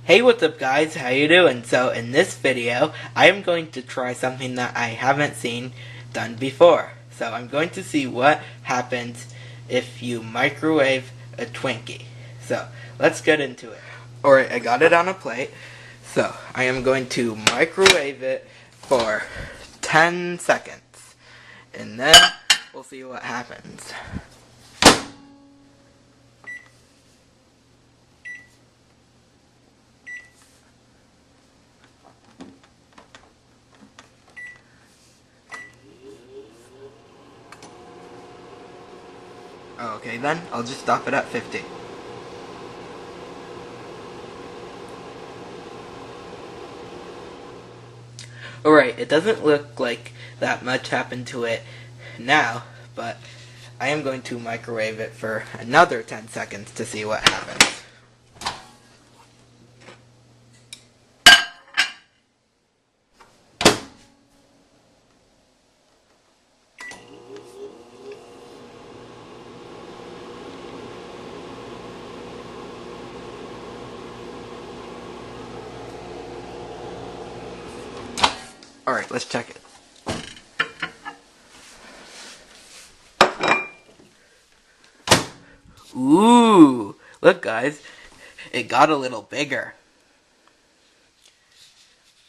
Hey, what's up guys, how you doing? So in this video, I am going to try something that I haven't seen done before. So I'm going to see what happens if you microwave a Twinkie. So let's get into it. Alright, I got it on a plate. So I am going to microwave it for 10 seconds. And then we'll see what happens. Okay then, I'll just stop it at 50. Alright, it doesn't look like that much happened to it now, but I am going to microwave it for another 10 seconds to see what happens. Alright, let's check it. Ooh! Look guys, it got a little bigger.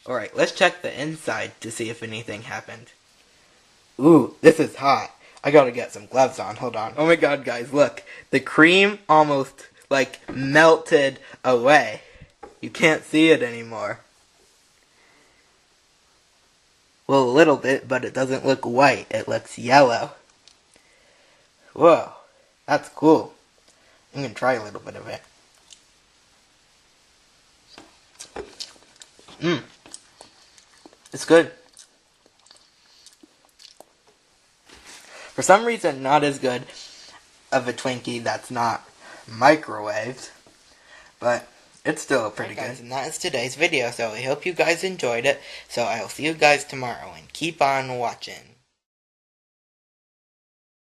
Alright, let's check the inside to see if anything happened. Ooh, this is hot. I gotta get some gloves on, hold on. Oh my god guys, look. The cream almost, melted away. You can't see it anymore. Well, a little bit, but it doesn't look white. It looks yellow. Whoa, that's cool. I'm gonna try a little bit of it. It's good. For some reason, not as good of a Twinkie that's not microwaved, but it's still pretty good. And that is today's video, so I hope you guys enjoyed it. So I'll see you guys tomorrow, and keep on watching.